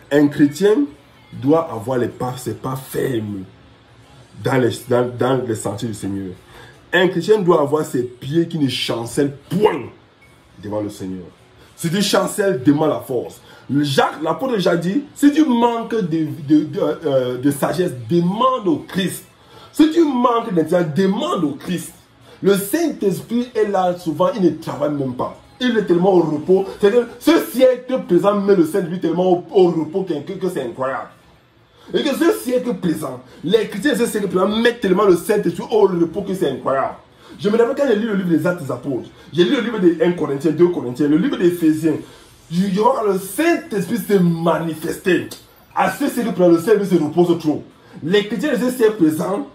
Un chrétien doit avoir ses pas fermes dans les sentiers du Seigneur. Un chrétien doit avoir ses pieds qui ne chancellent point devant le Seigneur. Si tu chancelles, demande la force. L'apôtre Jacques dit, si tu manques de sagesse, demande au Christ. Si tu manques d'intelligence, demande au Christ. Le Saint-Esprit est là souvent, il ne travaille même pas. Il est tellement au repos. C'est-à-dire, ce siècle présent met le Saint-Esprit tellement au repos que c'est incroyable. Et que ce siècle présent, les chrétiens de ce siècle présent mettent tellement le Saint-Esprit au repos que c'est incroyable. Je me rappelle quand j'ai lu le livre des Actes des Apôtres, j'ai lu le livre des 1 Corinthiens, 2 Corinthiens, le livre des Éphésiens. Je vois que le Saint-Esprit s'est manifesté. À ce siècle présent, le Saint-Esprit se repose trop. Les chrétiens de ce siècle présent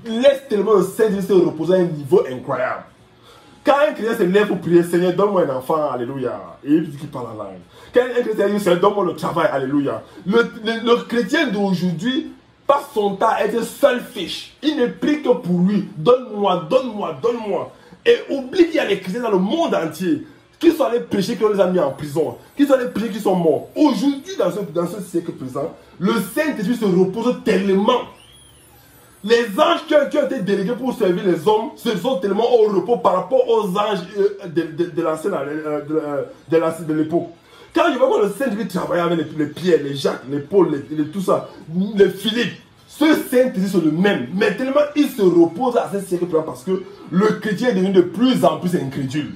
laissent tellement le Saint-Esprit se reposer à un niveau incroyable. Quand un chrétien se lève pour prier, Seigneur, donne-moi un enfant, alléluia. Et il dit qu'il parle en langue. Quand un chrétien dit, Seigneur, donne-moi le travail, alléluia. Le chrétien d'aujourd'hui passe son temps à être selfish. Il ne prie que pour lui. Donne-moi, donne-moi, donne-moi. Et oublie qu'il y a des chrétiens dans le monde entier qui sont allés prêcher, qui ont les a mis en prison, qui sont allés prêcher, qui sont morts. Aujourd'hui, dans ce siècle présent, le Saint-Esprit se repose tellement. Les anges qui ont été délégués pour servir les hommes se sont tellement au repos par rapport aux anges de l'ancienne de l'époque. Quand je vois que le Saint-Esprit travaille avec les Pierre, les Jacques, les Paul, tout ça, les Philippe, ce Saint-Esprit c'est le même. Mais tellement il se repose à ce siècle parce que le chrétien est devenu de plus en plus incrédule.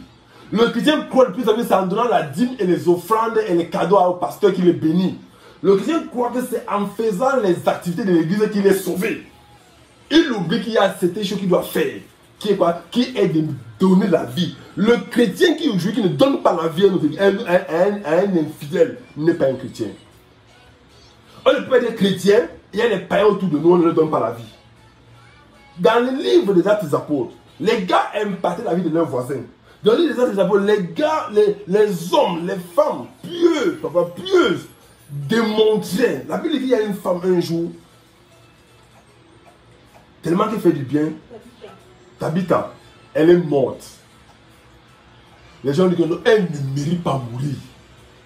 Le chrétien croit de plus en plus en donnant la dîme et les offrandes et les cadeaux au pasteur qui les bénit. Le chrétien croit que c'est en faisant les activités de l'église qu'il est sauvé. Il oublie qu'il y a certaines choses qu'il doit faire. Qui est quoi? Qui est de donner la vie. Le chrétien qui aujourd'hui qui ne donne pas la vie à un infidèle n'est pas un chrétien. On ne peut pas être chrétien, il y a des païens autour de nous, on ne leur donne pas la vie. Dans le livre des Actes des Apôtres, les gars impactaient la vie de leurs voisins. Dans le livre des Actes des Apôtres, les gars, les hommes, les femmes pieuses, pieuses, démontraient. La Bible dit qu'il y a une femme un jour, tellement qu'elle fait du bien, Tabitha, elle est morte. Les gens disent qu'elle ne mérite pas mourir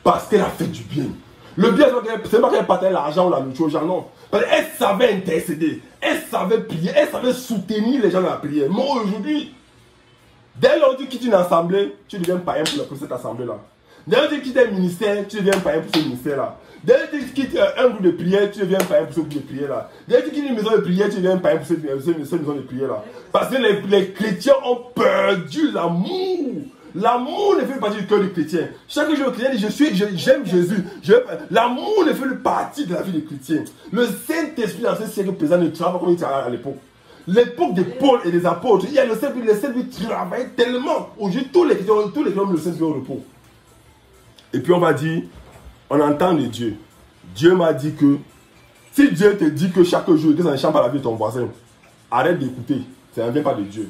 parce qu'elle a fait du bien. Le bien, c'est pas qu'elle partageait l'argent ou la nourriture aux gens, non. Parce qu'elle savait intercéder, elle savait prier, elle savait soutenir les gens dans la prière. Mais aujourd'hui, dès lors que tu quittes une assemblée, tu deviens païen pour cette assemblée-là. Dès lors que tu quittes un ministère, tu deviens païen pour ce ministère-là. Dès lors que tu quittes un groupe de prière, tu deviens païen pour ce groupe de prière-là. Dès lors que tu quittes une maison de prière, tu deviens païen pour cette maison de prière-là. Parce que les chrétiens ont perdu l'amour. L'amour ne fait pas partie du cœur du chrétien. Chaque jour, le chrétien dit j'aime Jésus. L'amour ne fait partie de la vie du chrétien. Le Saint-Esprit dans ce siècle présent ne travaille pas comme il travaillait à l'époque. L'époque des Paul et des apôtres, il y a le Saint-Esprit travaille tellement. Aujourd'hui, tous les chrétiens ont le Saint-Esprit au repos. Et puis on va dire, on entend de Dieu. Dieu m'a dit que, si Dieu te dit que chaque jour, que ça ne change pas la vie de ton voisin, arrête d'écouter. Ça ne vient pas de Dieu.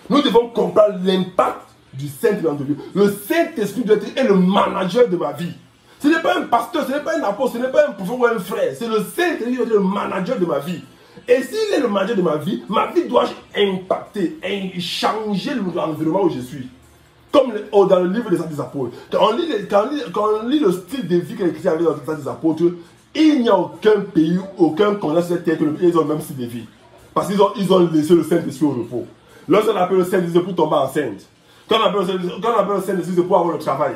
Nous devons comprendre l'impact du Saint-Esprit dans notre vie. Le Saint-Esprit doit être le manager de ma vie. Ce n'est pas un pasteur, ce n'est pas un apôtre, ce n'est pas un prophète ou un frère. C'est le Saint-Esprit qui doit être le manager de ma vie. Et s'il est le manager de ma vie doit impacter, changer l'environnement où je suis. Comme dans le livre des Actes des Apôtres. Quand on lit le style de vie que les chrétiens avaient dans les Actes des Apôtres, il n'y a aucun pays, aucun continent sur cette terre qui ont le même style de vie. Parce qu'ils ont laissé le Saint-Esprit au repos. Lorsqu'on appelle le Saint-Esprit, c'est pour tomber enceinte. Quand on appelle le Saint-Esprit, c'est pour avoir le travail.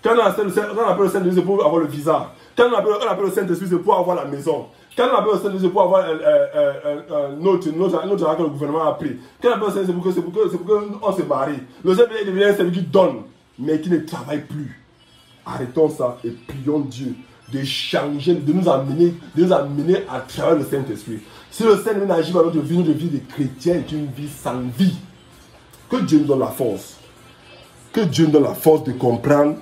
Quand on appelle le Saint-Esprit, c'est pour avoir le visa. Quand on appelle le Saint-Esprit, c'est pour avoir la maison. Quand on appelle le Saint-Esprit, c'est pour avoir notre argent que le gouvernement a pris. Quand on appelle le Saint-Esprit, c'est pour qu'on se marie. Le Saint-Esprit devient un Saint-Esprit qui donne, mais qui ne travaille plus. Arrêtons ça et prions Dieu de changer, de nous amener à travers le Saint-Esprit. Si le Saint-Esprit n'agit pas dans notre vie de chrétien est une vie sans vie. Que Dieu nous donne la force. Que Dieu nous donne la force de comprendre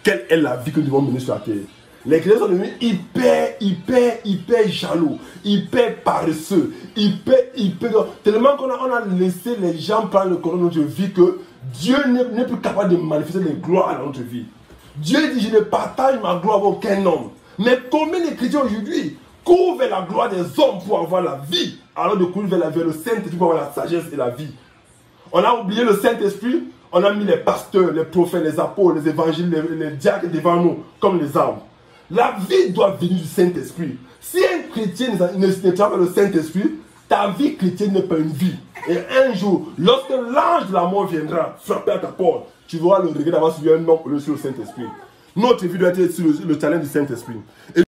quelle est la vie que nous devons mener sur la terre. Les chrétiens sont devenus hyper jaloux, hyper paresseux, tellement qu'on a laissé les gens prendre le contrôle de notre vie que Dieu n'est plus capable de manifester les gloires dans notre vie. Dieu dit, je ne partage ma gloire avec aucun homme. Mais combien de chrétiens aujourd'hui courent vers la gloire des hommes pour avoir la vie, alors de courir vers le Saint-Esprit pour avoir la sagesse et la vie. On a oublié le Saint-Esprit, on a mis les pasteurs, les prophètes, les apôtres, les évangiles, les diacres devant nous, comme les armes. La vie doit venir du Saint-Esprit. Si un chrétien ne tient pas le Saint-Esprit, ta vie chrétienne n'est pas une vie. Et un jour, lorsque l'ange de la mort viendra frapper à ta porte, tu verras le regret d'avoir suivi un homme au lieu sur le Saint-Esprit. Notre vie doit être sur le talent du Saint-Esprit.